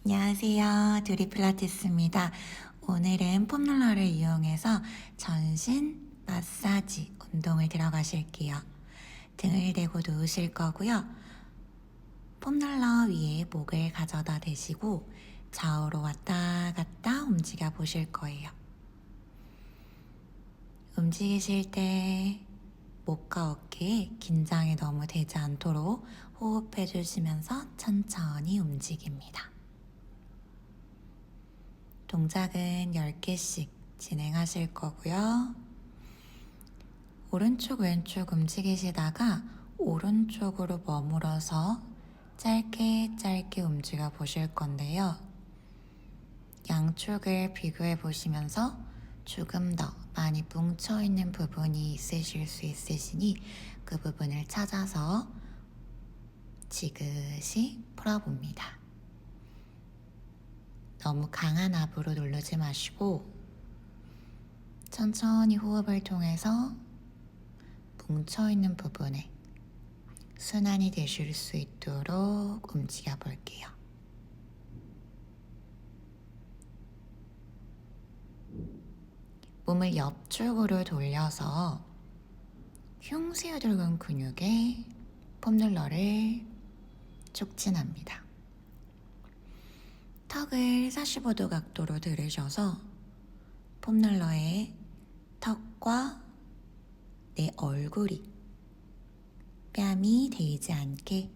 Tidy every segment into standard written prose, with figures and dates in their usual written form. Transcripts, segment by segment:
안녕하세요. 두리 필라테스입니다. 오늘은 폼롤러를 이용해서 전신 마사지 운동을 들어가실게요. 등을 대고 누우실 거고요. 폼롤러 위에 목을 가져다 대시고 좌우로 왔다 갔다 움직여 보실 거예요. 움직이실 때 목과 어깨에 긴장이 너무 되지 않도록 호흡해 주시면서 천천히 움직입니다. 동작은 10개씩 진행하실 거고요. 오른쪽 왼쪽 움직이시다가 오른쪽으로 머물어서 짧게 움직여 보실 건데요. 양쪽을 비교해 보시면서 조금 더 많이 뭉쳐있는 부분이 있으실 수 있으시니 그 부분을 찾아서 지그시 풀어봅니다. 너무 강한 압으로 누르지 마시고 천천히 호흡을 통해서 뭉쳐있는 부분에 순환이 되실 수 있도록 움직여 볼게요. 몸을 옆쪽으로 돌려서 흉쇄유돌근 근육에 폼롤러를 촉진합니다. 턱을 45도 각도로 들으셔서 폼롤러의 턱과 내 얼굴이 뺨이 데이지 않게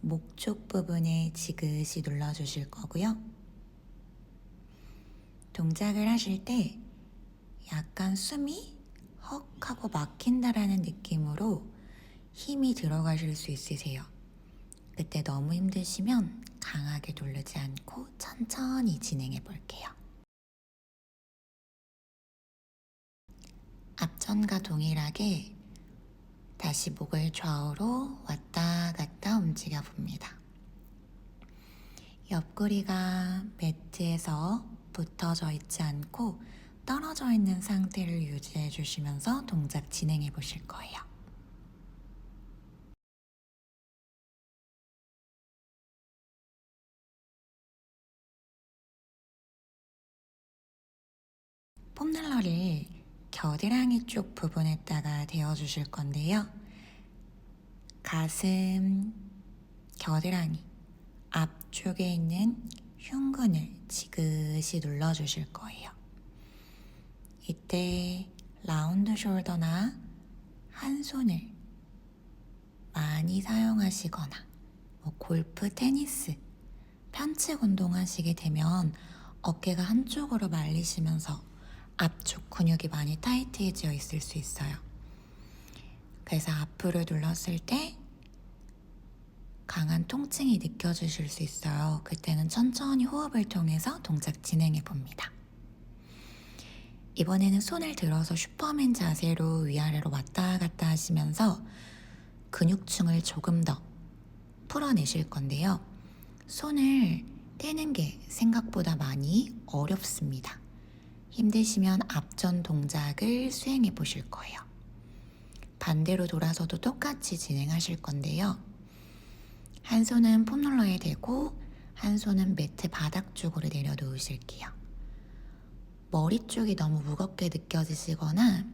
목 쪽 부분에 지그시 눌러주실 거고요. 동작을 하실 때 약간 숨이 헉 하고 막힌다라는 느낌으로 힘이 들어가실 수 있으세요. 그때 너무 힘드시면 강하게 누르지 않고 천천히 진행해 볼게요. 앞전과 동일하게 다시 목을 좌우로 왔다 갔다 움직여 봅니다. 옆구리가 매트에서 붙어져 있지 않고 떨어져 있는 상태를 유지해 주시면서 동작 진행해 보실 거예요. 폼롤러를 겨드랑이 쪽 부분에다가 대어주실 건데요. 가슴, 겨드랑이 앞쪽에 있는 흉근을 지그시 눌러주실 거예요. 이때 라운드 숄더나 한 손을 많이 사용하시거나 골프, 테니스, 편측 운동 하시게 되면 어깨가 한쪽으로 말리시면서 앞쪽 근육이 많이 타이트해져 있을 수 있어요. 그래서 앞으로 눌렀을 때 강한 통증이 느껴지실 수 있어요. 그때는 천천히 호흡을 통해서 동작 진행해 봅니다. 이번에는 손을 들어서 슈퍼맨 자세로 위아래로 왔다 갔다 하시면서 근육층을 조금 더 풀어내실 건데요. 손을 떼는 게 생각보다 많이 어렵습니다. 힘드시면 앞전 동작을 수행해 보실 거예요. 반대로 돌아서도 똑같이 진행하실 건데요. 한 손은 폼롤러에 대고 한 손은 매트 바닥 쪽으로 내려놓으실게요. 머리 쪽이 너무 무겁게 느껴지시거나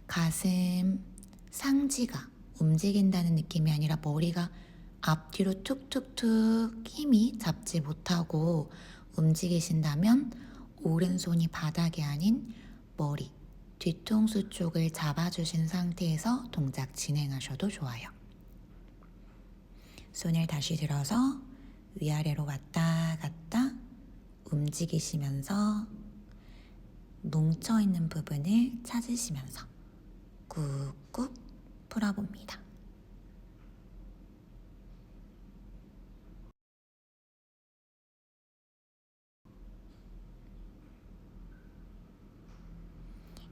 가슴, 상지가 움직인다는 느낌이 아니라 머리가 앞뒤로 툭툭툭 힘이 잡지 못하고 움직이신다면 오른손이 바닥이 아닌 머리, 뒤통수 쪽을 잡아주신 상태에서 동작 진행하셔도 좋아요. 손을 다시 들어서 위아래로 왔다 갔다 움직이시면서 뭉쳐있는 부분을 찾으시면서 꾹꾹 풀어봅니다.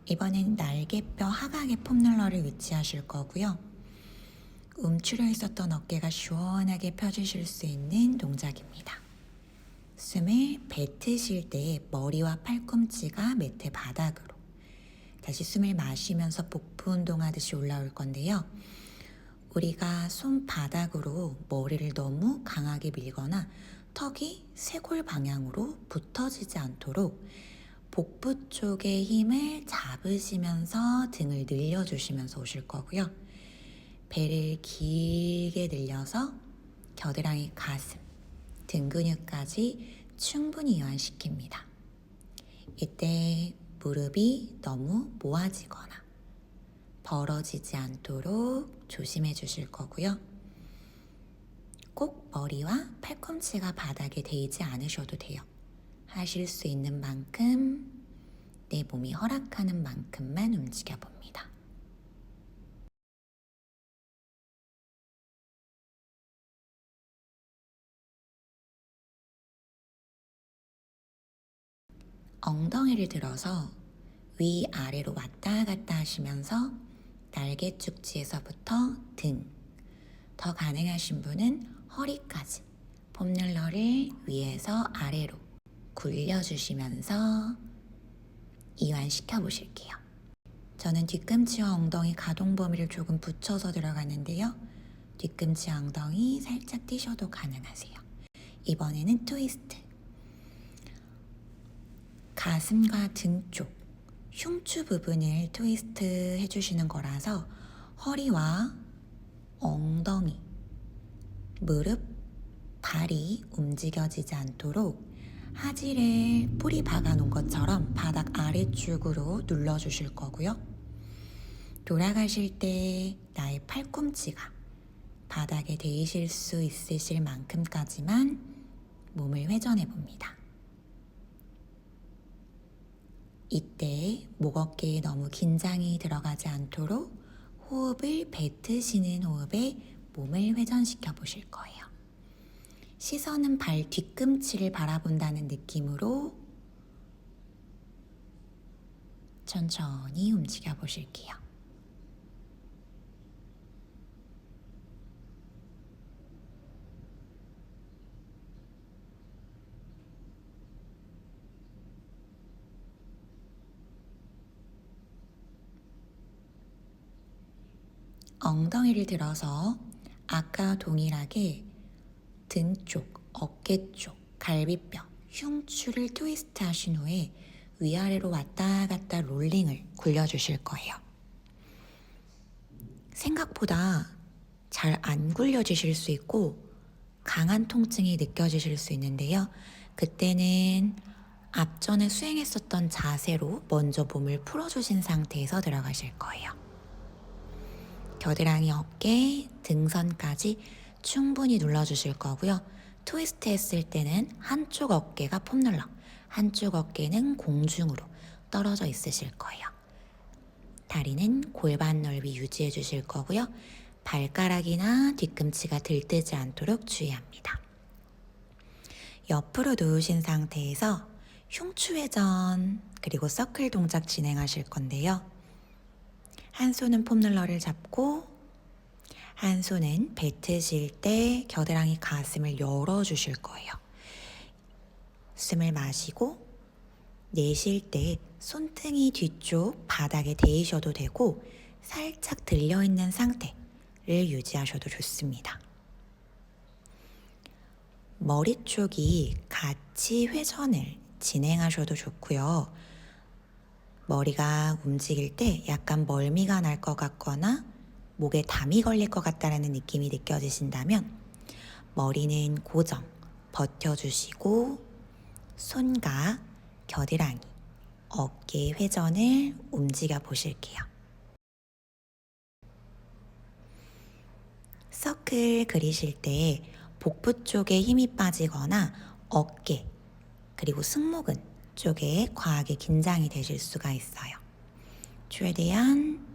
이번엔 날개뼈 하각에 폼롤러를 위치하실 거고요. 움츠려 있었던 어깨가 시원하게 펴주실 수 있는 동작입니다. 숨을 뱉으실 때 머리와 팔꿈치가 매트 바닥으로, 다시 숨을 마시면서 복부 운동하듯이 올라올 건데요. 우리가 손바닥으로 머리를 너무 강하게 밀거나 턱이 쇄골 방향으로 붙어지지 않도록 복부 쪽의 힘을 잡으시면서 등을 늘려주시면서 오실 거고요. 배를 길게 늘려서 겨드랑이, 가슴, 등 근육까지 충분히 이완시킵니다. 이때 무릎이 너무 모아지거나 벌어지지 않도록 조심해 주실 거고요. 꼭 머리와 팔꿈치가 바닥에 대이지 않으셔도 돼요. 하실 수 있는 만큼 내 몸이 허락하는 만큼만 움직여 봅니다. 엉덩이를 들어서 위아래로 왔다 갔다 하시면서 날개 축지에서부터 등, 더 가능하신 분은 허리까지 폼롤러를 위에서 아래로 굴려주시면서 이완시켜 보실게요. 저는 뒤꿈치와 엉덩이 가동 범위를 조금 붙여서 들어가는데요. 뒤꿈치, 엉덩이 살짝 뛰셔도 가능하세요. 이번에는 트위스트. 가슴과 등 쪽, 흉추 부분을 트위스트 해주시는 거라서 허리와 엉덩이, 무릎, 발이 움직여지지 않도록 하지를 뿌리 박아 놓은 것처럼 바닥 아래쪽으로 눌러주실 거고요. 돌아가실 때 나의 팔꿈치가 바닥에 대이실 수 있으실 만큼까지만 몸을 회전해 봅니다. 이때 목 어깨에 너무 긴장이 들어가지 않도록 호흡을 뱉으시는 호흡에 몸을 회전시켜 보실 거예요. 시선은 발 뒤꿈치를 바라본다는 느낌으로 천천히 움직여 보실게요. 엉덩이를 들어서 아까 동일하게 등 쪽, 어깨 쪽, 갈비뼈, 흉추를 트위스트 하신 후에 위아래로 왔다 갔다 롤링을 굴려주실 거예요. 생각보다 잘 안 굴려지실 수 있고 강한 통증이 느껴지실 수 있는데요. 그때는 앞전에 수행했었던 자세로 먼저 몸을 풀어주신 상태에서 들어가실 거예요. 겨드랑이, 어깨, 등선까지 충분히 눌러주실 거고요. 트위스트 했을 때는 한쪽 어깨가 폼롤러, 한쪽 어깨는 공중으로 떨어져 있으실 거예요. 다리는 골반 넓이 유지해 주실 거고요. 발가락이나 뒤꿈치가 들뜨지 않도록 주의합니다. 옆으로 누우신 상태에서 흉추 회전 그리고 서클 동작 진행하실 건데요. 한 손은 폼롤러를 잡고 한 손은 뱉으실 때 겨드랑이 가슴을 열어주실 거예요. 숨을 마시고 내쉴 때 손등이 뒤쪽 바닥에 대이셔도 되고 살짝 들려있는 상태를 유지하셔도 좋습니다. 머리 쪽이 같이 회전을 진행하셔도 좋고요. 머리가 움직일 때 약간 멀미가 날 것 같거나 목에 담이 걸릴 것 같다는 느낌이 느껴지신다면 머리는 고정 버텨주시고 손과 겨드랑이, 어깨 회전을 움직여 보실게요. 서클 그리실 때 복부 쪽에 힘이 빠지거나 어깨 그리고 승모근 쪽에 과하게 긴장이 되실 수가 있어요. 최대한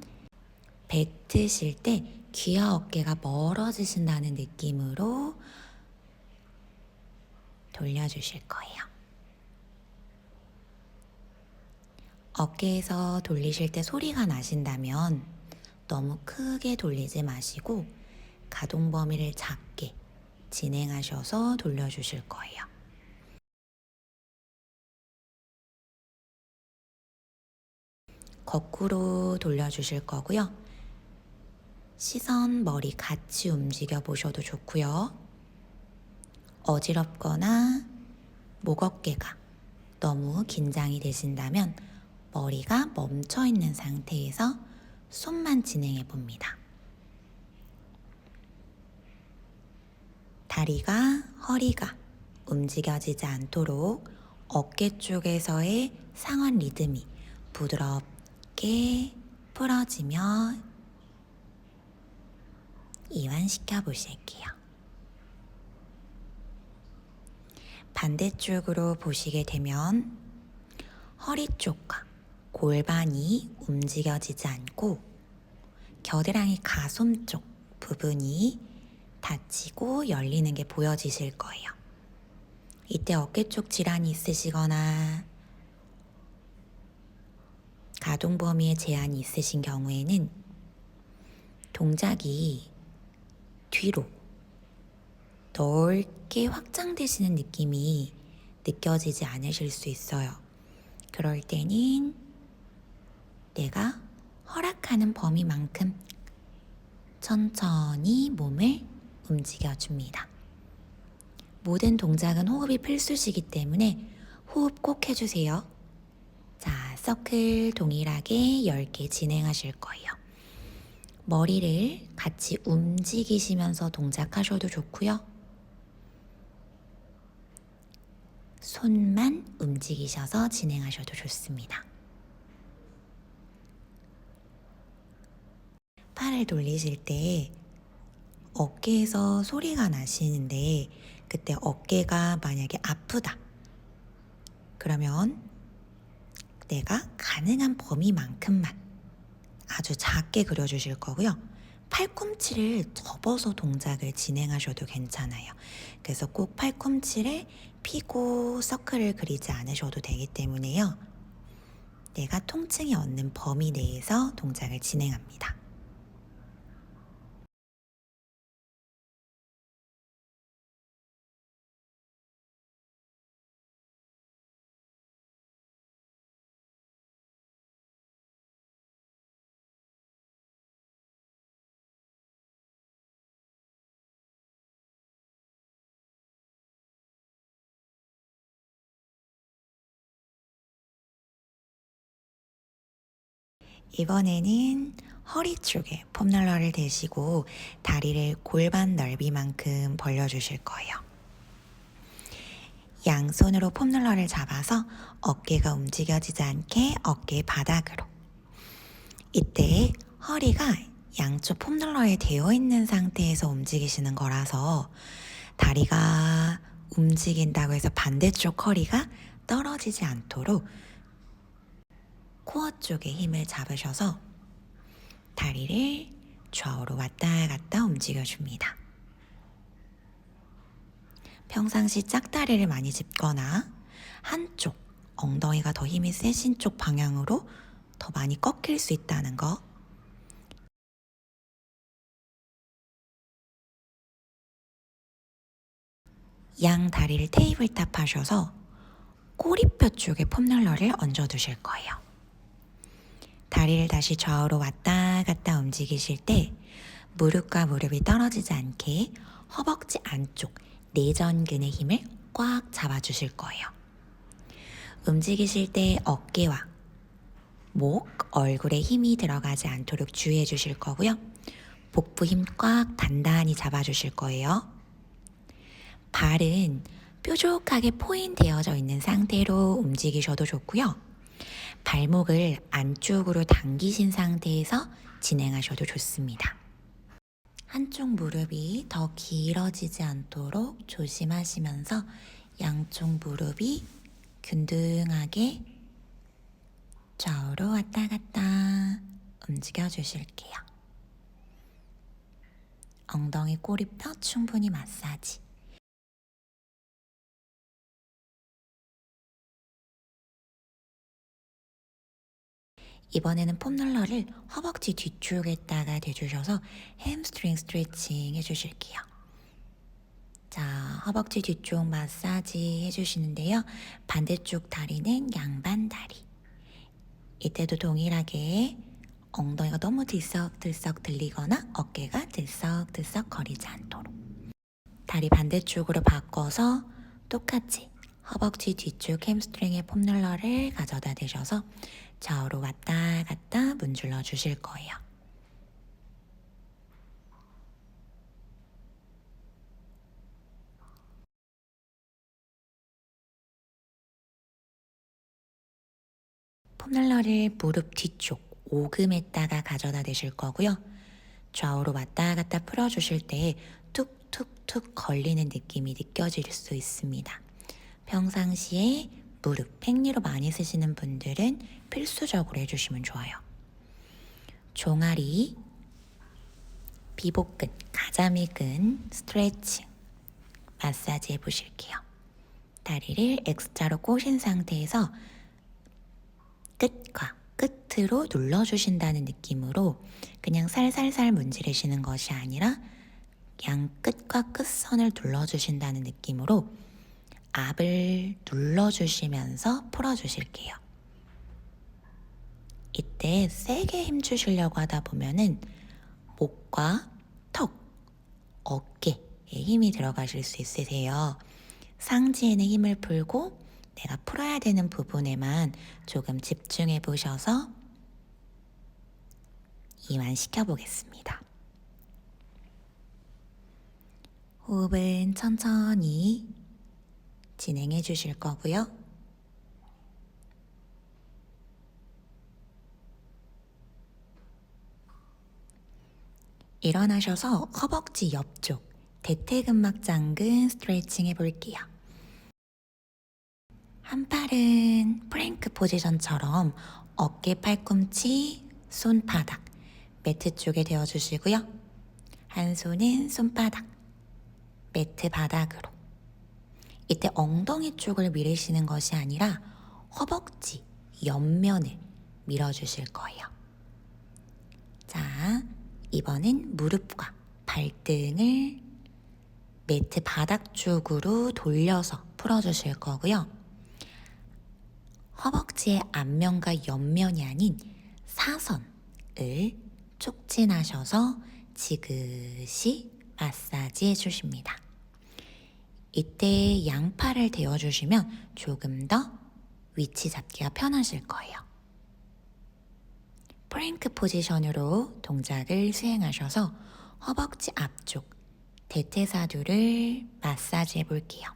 뱉으실 때 귀와 어깨가 멀어지신다는 느낌으로 돌려주실 거예요. 어깨에서 돌리실 때 소리가 나신다면 너무 크게 돌리지 마시고 가동 범위를 작게 진행하셔서 돌려주실 거예요. 거꾸로 돌려주실 거고요. 시선, 머리 같이 움직여 보셔도 좋고요. 어지럽거나 목 어깨가 너무 긴장이 되신다면 머리가 멈춰 있는 상태에서 손만 진행해 봅니다. 다리가, 허리가 움직여지지 않도록 어깨 쪽에서의 상완 리듬이 부드럽게 풀어지며 이완시켜 보실게요. 반대쪽으로 보시게 되면 허리 쪽과 골반이 움직여지지 않고 겨드랑이 가슴 쪽 부분이 닫히고 열리는 게 보여지실 거예요. 이때 어깨 쪽 질환이 있으시거나 가동 범위에 제한이 있으신 경우에는 동작이 뒤로 넓게 확장되시는 느낌이 느껴지지 않으실 수 있어요. 그럴 때는 내가 허락하는 범위만큼 천천히 몸을 움직여줍니다. 모든 동작은 호흡이 필수시기 때문에 호흡 꼭 해주세요. 자, 서클 동일하게 10개 진행하실 거예요. 머리를 같이 움직이시면서 동작하셔도 좋고요. 손만 움직이셔서 진행하셔도 좋습니다. 팔을 돌리실 때 어깨에서 소리가 나시는데 그때 어깨가 만약에 아프다. 그러면 내가 가능한 범위만큼만 아주 작게 그려주실 거고요. 팔꿈치를 접어서 동작을 진행하셔도 괜찮아요. 그래서 꼭 팔꿈치를 피고 서클을 그리지 않으셔도 되기 때문에요. 내가 통증이 없는 범위 내에서 동작을 진행합니다. 이번에는 허리 쪽에 폼롤러를 대시고 다리를 골반 넓이만큼 벌려주실 거예요. 양손으로 폼롤러를 잡아서 어깨가 움직여지지 않게 어깨 바닥으로. 이때 허리가 양쪽 폼롤러에 되어 있는 상태에서 움직이시는 거라서 다리가 움직인다고 해서 반대쪽 허리가 떨어지지 않도록 코어 쪽에 힘을 잡으셔서 다리를 좌우로 왔다 갔다 움직여줍니다. 평상시 짝다리를 많이 짚거나 한쪽 엉덩이가 더 힘이 세신 쪽 방향으로 더 많이 꺾일 수 있다는 거. 양 다리를 테이블 탑하셔서 꼬리뼈 쪽에 폼롤러를 얹어두실 거예요. 다리를 다시 좌우로 왔다 갔다 움직이실 때 무릎과 무릎이 떨어지지 않게 허벅지 안쪽 내전근의 힘을 꽉 잡아주실 거예요. 움직이실 때 어깨와 목, 얼굴에 힘이 들어가지 않도록 주의해 주실 거고요. 복부 힘 꽉 단단히 잡아주실 거예요. 발은 뾰족하게 포인되어져 있는 상태로 움직이셔도 좋고요. 발목을 안쪽으로 당기신 상태에서 진행하셔도 좋습니다. 한쪽 무릎이 더 길어지지 않도록 조심하시면서 양쪽 무릎이 균등하게 좌우로 왔다 갔다 움직여 주실게요. 엉덩이 꼬리뼈 충분히 마사지. 이번에는 폼롤러를 허벅지 뒤쪽에다가 대주셔서 햄스트링 스트레칭 해주실게요. 자, 허벅지 뒤쪽 마사지 해주시는데요. 반대쪽 다리는 양반 다리. 이때도 동일하게 엉덩이가 너무 들썩들썩 들리거나 어깨가 들썩들썩 거리지 않도록. 다리 반대쪽으로 바꿔서 똑같이 허벅지 뒤쪽 햄스트링에 폼롤러를 가져다 대셔서 좌우로 왔다 갔다 문질러 주실 거예요. 폼롤러를 무릎 뒤쪽 오금에다가 가져다 대실 거고요. 좌우로 왔다 갔다 풀어주실 때 툭툭툭 걸리는 느낌이 느껴질 수 있습니다. 평상시에 무릎, 팽리로 많이 쓰시는 분들은 필수적으로 해주시면 좋아요. 종아리, 비복근, 가자미근 스트레칭 마사지 해보실게요. 다리를 X자로 꼬신 상태에서 끝과 끝으로 눌러주신다는 느낌으로 그냥 살살살 문지르시는 것이 아니라 양 끝과 끝선을 눌러주신다는 느낌으로 앞을 눌러주시면서 풀어주실게요. 이때 세게 힘주시려고 하다 보면은 목과 턱, 어깨에 힘이 들어가실 수 있으세요. 상체에는 힘을 풀고 내가 풀어야 되는 부분에만 조금 집중해 보셔서 이완시켜 보겠습니다. 호흡은 천천히 진행해 주실 거고요. 일어나셔서 허벅지 옆쪽 대퇴근막장근 스트레칭 해볼게요. 한 팔은 프랭크 포지션처럼 어깨, 팔꿈치, 손바닥 매트 쪽에 대어주시고요. 한 손은 손바닥, 매트 바닥으로. 이때 엉덩이 쪽을 밀으시는 것이 아니라 허벅지 옆면을 밀어주실 거예요. 자, 이번엔 무릎과 발등을 매트 바닥 쪽으로 돌려서 풀어주실 거고요. 허벅지의 앞면과 옆면이 아닌 사선을 촉진하셔서 지그시 마사지 해주십니다. 이때 양팔을 대어주시면 조금 더 위치 잡기가 편하실 거예요. 프랭크 포지션으로 동작을 수행하셔서 허벅지 앞쪽 대퇴사두를 마사지 해볼게요.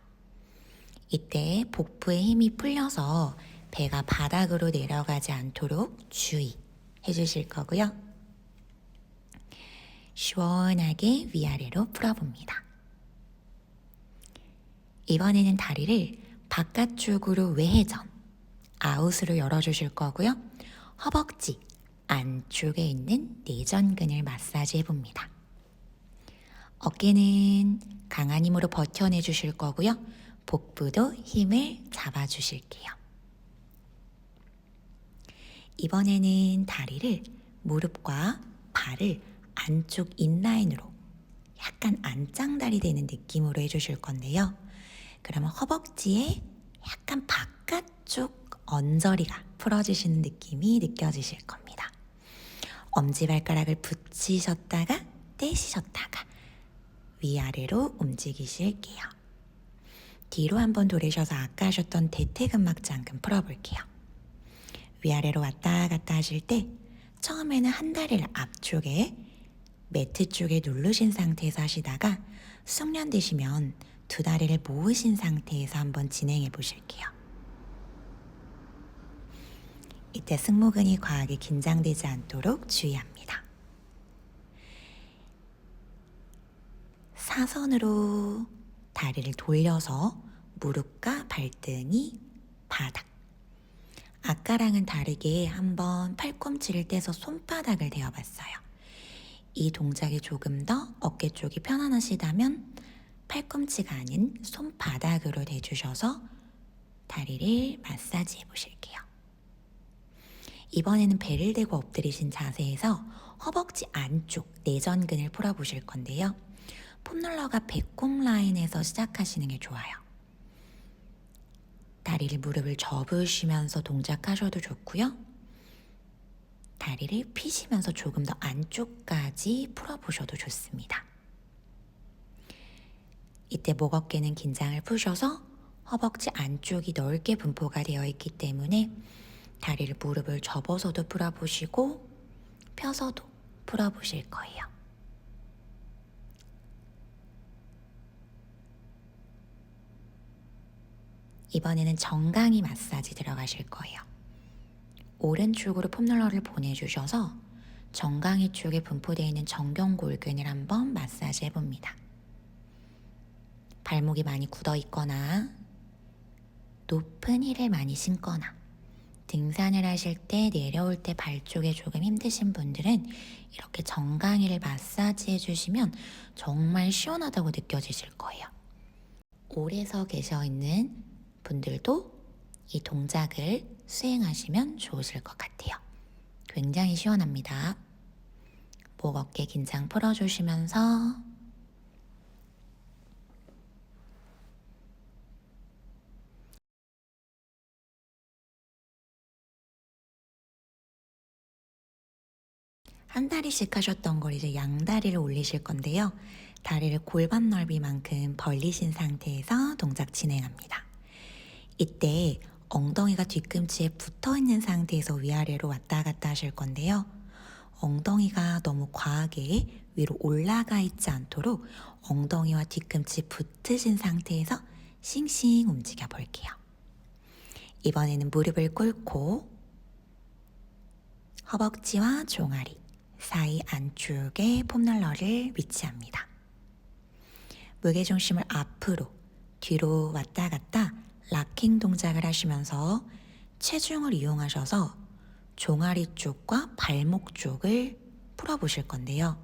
이때 복부에 힘이 풀려서 배가 바닥으로 내려가지 않도록 주의해 주실 거고요. 시원하게 위아래로 풀어봅니다. 이번에는 다리를 바깥쪽으로 외회전, 아웃으로 열어주실 거고요. 허벅지 안쪽에 있는 내전근을 마사지 해봅니다. 어깨는 강한 힘으로 버텨내 주실 거고요. 복부도 힘을 잡아주실게요. 이번에는 다리를 무릎과 발을 안쪽 인라인으로 약간 안짱다리 되는 느낌으로 해주실 건데요. 그러면 허벅지에 약간 바깥쪽 언저리가 풀어지시는 느낌이 느껴지실 겁니다. 엄지발가락을 붙이셨다가 떼시셨다가 위아래로 움직이실게요. 뒤로 한번 돌리셔서 아까 하셨던 대퇴근막장근 풀어볼게요. 위아래로 왔다 갔다 하실 때 처음에는 한 다리를 앞쪽에 매트 쪽에 누르신 상태에서 하시다가 숙련되시면 두 다리를 모으신 상태에서 한번 진행해 보실게요. 이때 승모근이 과하게 긴장되지 않도록 주의합니다. 사선으로 다리를 돌려서 무릎과 발등이 바닥. 아까랑은 다르게 한번 팔꿈치를 떼서 손바닥을 대어봤어요. 이 동작이 조금 더 어깨 쪽이 편안하시다면 팔꿈치가 아닌 손바닥으로 대주셔서 다리를 마사지 해보실게요. 이번에는 배를 대고 엎드리신 자세에서 허벅지 안쪽 내전근을 풀어보실 건데요. 폼롤러가 배꼽 라인에서 시작하시는 게 좋아요. 다리를 무릎을 접으시면서 동작하셔도 좋고요. 다리를 피시면서 조금 더 안쪽까지 풀어보셔도 좋습니다. 이때 목 어깨는 긴장을 푸셔서 허벅지 안쪽이 넓게 분포가 되어 있기 때문에 다리를 무릎을 접어서도 풀어보시고 펴서도 풀어보실 거예요. 이번에는 정강이 마사지 들어가실 거예요. 오른쪽으로 폼롤러를 보내주셔서 정강이 쪽에 분포되어 있는 정경골근을 한번 마사지 해봅니다. 발목이 많이 굳어 있거나 높은 힐을 많이 신거나 등산을 하실 때 내려올 때 발 쪽에 조금 힘드신 분들은 이렇게 정강이를 마사지 해주시면 정말 시원하다고 느껴지실 거예요. 오래 서 계셔 있는 분들도 이 동작을 수행하시면 좋으실 것 같아요. 굉장히 시원합니다. 목 어깨 긴장 풀어주시면서 한 다리씩 하셨던 걸 이제 양다리를 올리실 건데요. 다리를 골반 넓이만큼 벌리신 상태에서 동작 진행합니다. 이때 엉덩이가 뒤꿈치에 붙어 있는 상태에서 위아래로 왔다 갔다 하실 건데요. 엉덩이가 너무 과하게 위로 올라가 있지 않도록 엉덩이와 뒤꿈치 붙으신 상태에서 싱싱 움직여 볼게요. 이번에는 무릎을 꿇고 허벅지와 종아리 사이 안쪽에 폼롤러를 위치합니다. 무게중심을 앞으로 뒤로 왔다 갔다 락킹 동작을 하시면서 체중을 이용하셔서 종아리 쪽과 발목 쪽을 풀어보실 건데요.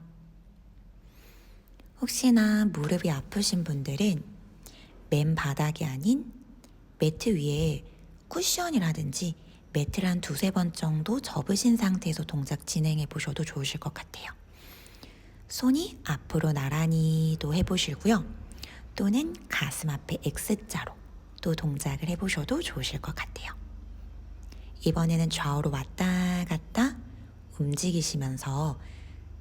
혹시나 무릎이 아프신 분들은 맨 바닥이 아닌 매트 위에 쿠션이라든지 매트를 한 두세 번 정도 접으신 상태에서 동작 진행해 보셔도 좋으실 것 같아요. 손이 앞으로 나란히도 해보시고요. 또는 가슴 앞에 X자로 또 동작을 해보셔도 좋으실 것 같아요. 이번에는 좌우로 왔다 갔다 움직이시면서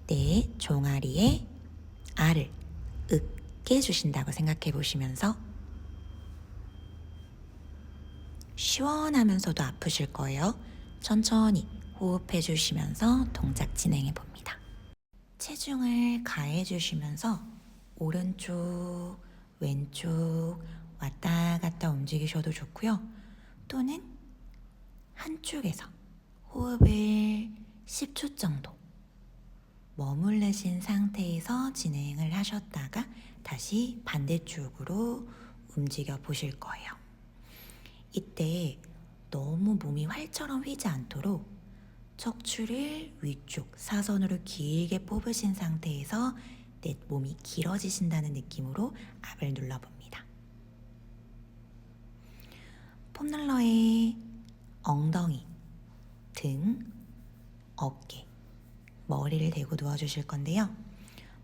내 종아리에 알을 으깨 주신다고 생각해 보시면서 시원하면서도 아프실 거예요. 천천히 호흡해 주시면서 동작 진행해 봅니다. 체중을 가해 주시면서 오른쪽, 왼쪽 왔다 갔다 움직이셔도 좋고요. 또는 한쪽에서 호흡을 10초 정도 머물르신 상태에서 진행을 하셨다가 다시 반대쪽으로 움직여 보실 거예요. 이때 너무 몸이 활처럼 휘지 않도록 척추를 위쪽 사선으로 길게 뽑으신 상태에서 내 몸이 길어지신다는 느낌으로 압을 눌러봅니다. 폼롤러에 엉덩이, 등, 어깨, 머리를 대고 누워주실 건데요.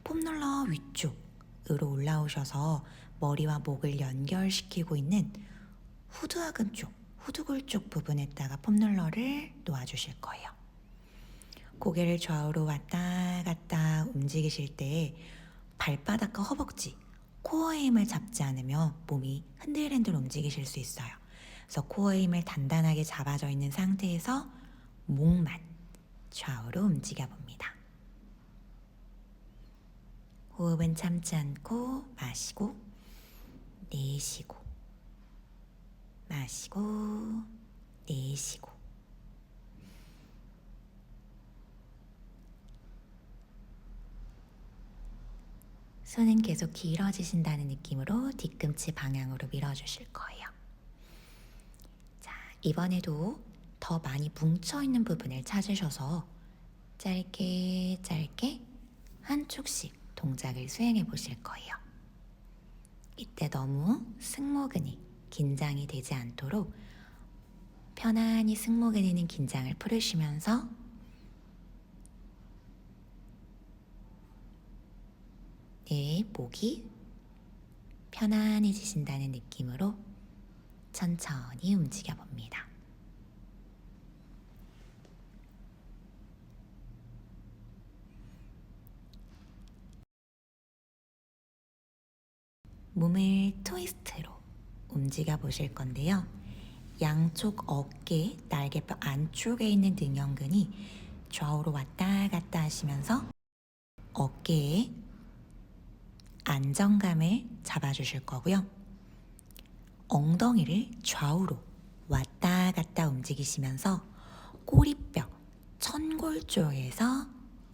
폼롤러 위쪽으로 올라오셔서 머리와 목을 연결시키고 있는 후두하근 쪽, 후두골 쪽 부분에다가 폼롤러를 놓아주실 거예요. 고개를 좌우로 왔다 갔다 움직이실 때 발바닥과 허벅지, 코어의 힘을 잡지 않으면 몸이 흔들흔들 움직이실 수 있어요. 그래서 코어의 힘을 단단하게 잡아져 있는 상태에서 목만 좌우로 움직여 봅니다. 호흡은 참지 않고 마시고 내쉬고 마시고 내쉬고 손은 계속 길어지신다는 느낌으로 뒤꿈치 방향으로 밀어주실 거예요. 자, 이번에도 더 많이 뭉쳐있는 부분을 찾으셔서 짧게 짧게 한쪽씩 동작을 수행해 보실 거예요. 이때 너무 승모근이 긴장이 되지 않도록 편안히 승모근에 있는 긴장을 풀으시면서 내 목이 편안해지신다는 느낌으로 천천히 움직여 봅니다. 몸을 트위스트로 움직여 보실 건데요. 양쪽 어깨, 날개뼈 안쪽에 있는 등형근이 좌우로 왔다 갔다 하시면서 어깨에 안정감을 잡아주실 거고요. 엉덩이를 좌우로 왔다 갔다 움직이시면서 꼬리뼈, 천골 쪽에서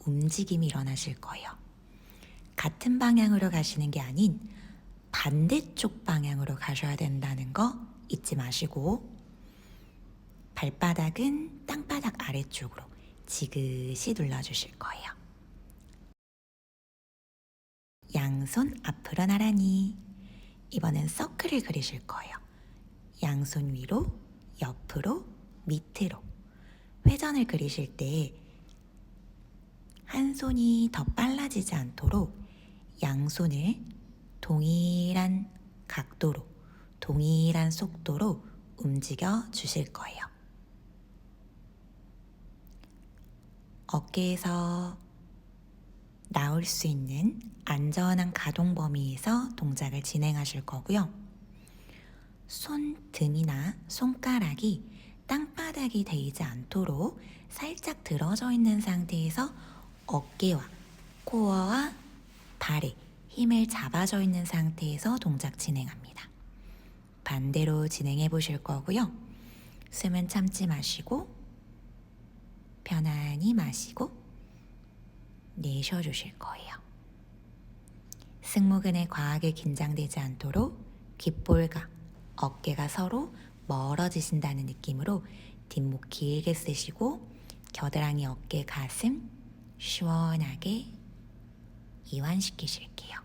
움직임이 일어나실 거예요. 같은 방향으로 가시는 게 아닌 반대쪽 방향으로 가셔야 된다는 거 잊지 마시고 발바닥은 땅바닥 아래쪽으로 지그시 눌러주실 거예요. 양손 앞으로 나란히. 이번엔 서클을 그리실 거예요. 양손 위로, 옆으로, 밑으로. 회전을 그리실 때 한 손이 더 빨라지지 않도록 양손을 동일한 각도로, 동일한 속도로 움직여 주실 거예요. 어깨에서 나올 수 있는 안전한 가동 범위에서 동작을 진행하실 거고요. 손등이나 손가락이 땅바닥이 데이지 않도록 살짝 들어져 있는 상태에서 어깨와 코어와 발에 힘을 잡아져 있는 상태에서 동작 진행합니다. 반대로 진행해 보실 거고요. 숨은 참지 마시고 편안히 마시고 내쉬어주실 거예요. 승모근에 과하게 긴장되지 않도록 귓볼과 어깨가 서로 멀어지신다는 느낌으로 뒷목 길게 쓰시고 겨드랑이 어깨 가슴 시원하게 이완시키실게요.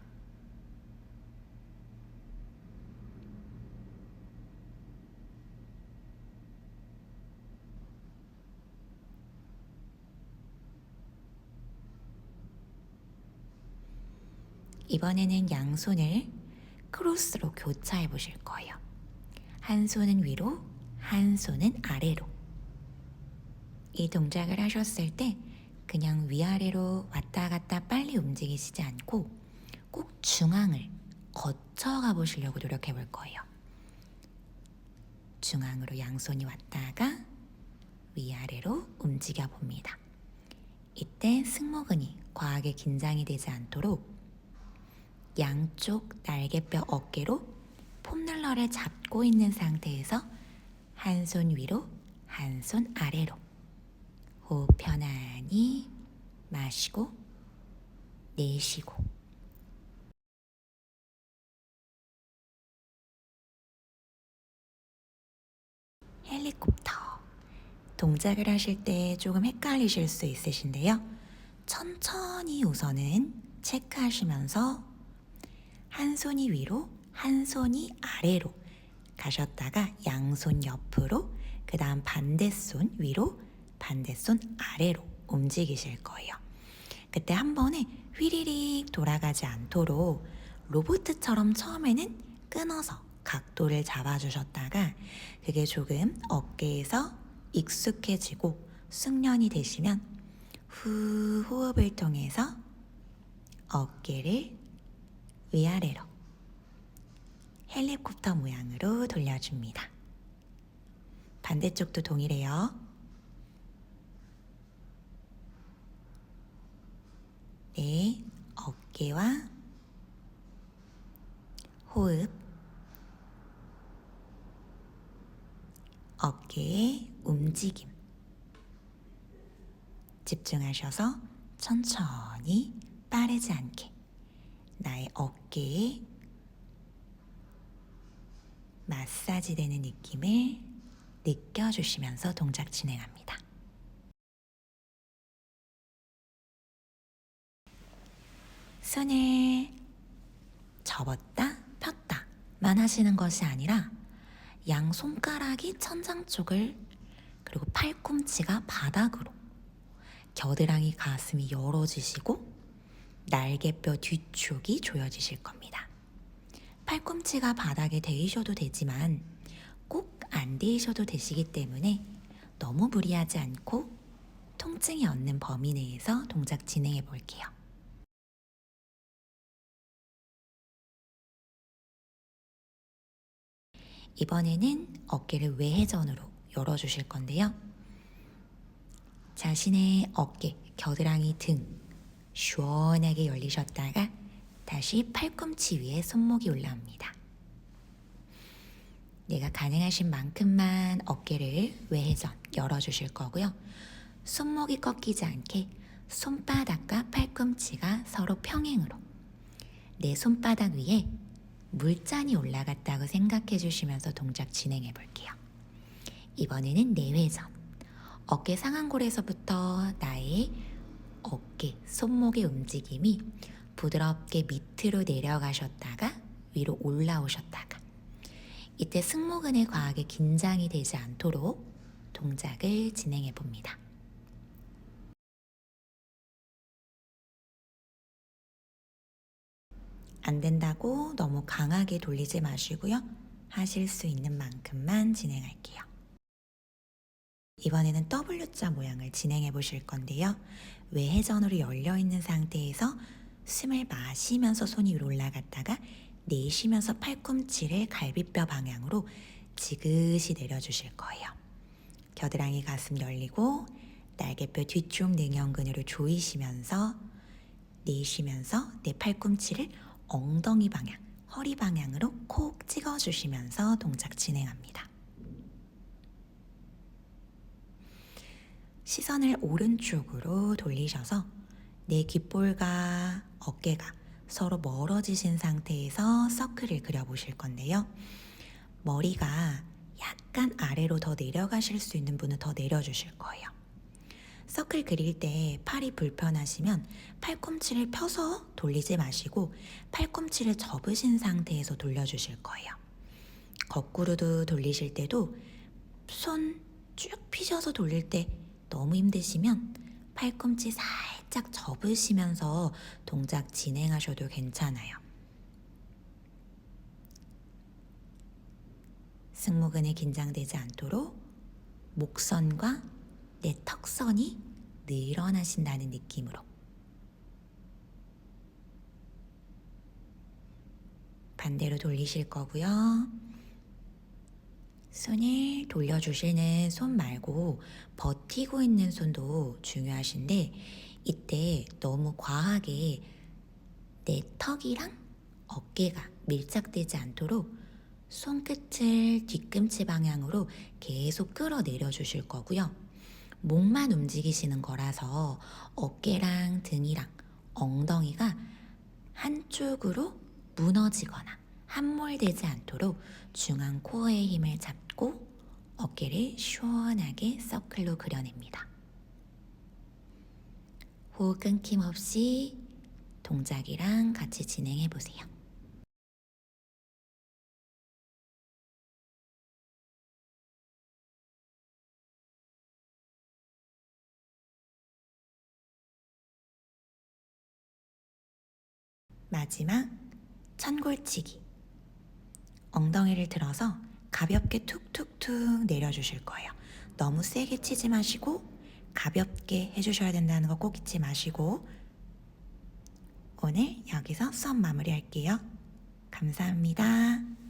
이번에는 양손을 크로스로 교차해 보실 거예요. 한 손은 위로, 한 손은 아래로. 이 동작을 하셨을 때 그냥 위아래로 왔다 갔다 빨리 움직이시지 않고 꼭 중앙을 거쳐가 보시려고 노력해 볼 거예요. 중앙으로 양손이 왔다가 위아래로 움직여 봅니다. 이때 승모근이 과하게 긴장이 되지 않도록 양쪽 날개뼈 어깨로 폼롤러를 잡고 있는 상태에서 한 손 위로, 한 손 아래로 호흡 편안히 마시고 내쉬고 헬리콥터 동작을 하실 때 조금 헷갈리실 수 있으신데요. 천천히 우선은 체크하시면서 한 손이 위로, 한 손이 아래로 가셨다가 양손 옆으로, 그 다음 반대손 위로, 반대손 아래로 움직이실 거예요. 그때 한 번에 휘리릭 돌아가지 않도록 로봇처럼 처음에는 끊어서 각도를 잡아주셨다가 그게 조금 어깨에서 익숙해지고 숙련이 되시면 후 호흡을 통해서 어깨를 위아래로 헬리콥터 모양으로 돌려줍니다. 반대쪽도 동일해요. 네, 어깨와 호흡, 어깨의 움직임 집중하셔서 천천히 빠르지 않게 나의 어깨에 마사지 되는 느낌을 느껴주시면서 동작 진행합니다. 손을 접었다 폈다만 하시는 것이 아니라 양 손가락이 천장 쪽을 그리고 팔꿈치가 바닥으로 겨드랑이 가슴이 열어지시고 날개뼈 뒤쪽이 조여지실 겁니다. 팔꿈치가 바닥에 대이셔도 되지만 꼭 안 대이셔도 되시기 때문에 너무 무리하지 않고 통증이 없는 범위 내에서 동작 진행해 볼게요. 이번에는 어깨를 외회전으로 열어주실 건데요. 자신의 어깨, 겨드랑이 등 시원하게 열리셨다가 다시 팔꿈치 위에 손목이 올라옵니다. 내가 가능하신 만큼만 어깨를 외회전 열어주실 거고요. 손목이 꺾이지 않게 손바닥과 팔꿈치가 서로 평행으로 내 손바닥 위에 물잔이 올라갔다고 생각해 주시면서 동작 진행해 볼게요. 이번에는 내회전. 어깨 상완골에서부터 나의 어깨, 손목의 움직임이 부드럽게 밑으로 내려가셨다가 위로 올라오셨다가 이때 승모근에 과하게 긴장이 되지 않도록 동작을 진행해 봅니다. 안 된다고 너무 강하게 돌리지 마시고요. 하실 수 있는 만큼만 진행할게요. 이번에는 W자 모양을 진행해 보실 건데요. 외회전으로 열려 있는 상태에서 숨을 마시면서 손이 위로 올라갔다가 내쉬면서 팔꿈치를 갈비뼈 방향으로 지그시 내려주실 거예요. 겨드랑이 가슴 열리고 날개뼈 뒤쪽 능형근으로 조이시면서 내쉬면서 내 팔꿈치를 엉덩이 방향, 허리 방향으로 콕 찍어주시면서 동작 진행합니다. 시선을 오른쪽으로 돌리셔서 내 귓볼과 어깨가 서로 멀어지신 상태에서 서클을 그려보실 건데요. 머리가 약간 아래로 더 내려가실 수 있는 분은 더 내려주실 거예요. 서클 그릴 때 팔이 불편하시면 팔꿈치를 펴서 돌리지 마시고 팔꿈치를 접으신 상태에서 돌려주실 거예요. 거꾸로도 돌리실 때도 손 쭉 피셔서 돌릴 때 너무 힘드시면 팔꿈치 살짝 접으시면서 동작 진행하셔도 괜찮아요. 승모근에 긴장되지 않도록 목선과 내 턱선이 늘어나신다는 느낌으로 반대로 돌리실 거고요. 손을 돌려주시는 손 말고 버티고 있는 손도 중요하신데 이때 너무 과하게 내 턱이랑 어깨가 밀착되지 않도록 손끝을 뒤꿈치 방향으로 계속 끌어내려 주실 거고요. 목만 움직이시는 거라서 어깨랑 등이랑 엉덩이가 한쪽으로 무너지거나 함몰되지 않도록 중앙 코어의 힘을 잡고 어깨를 시원하게 서클로 그려냅니다. 호흡 끊김없이 동작이랑 같이 진행해 보세요. 마지막 천골치기. 엉덩이를 들어서 가볍게 툭툭툭 내려주실 거예요. 너무 세게 치지 마시고 가볍게 해주셔야 된다는 거 꼭 잊지 마시고 오늘 여기서 수업 마무리할게요. 감사합니다.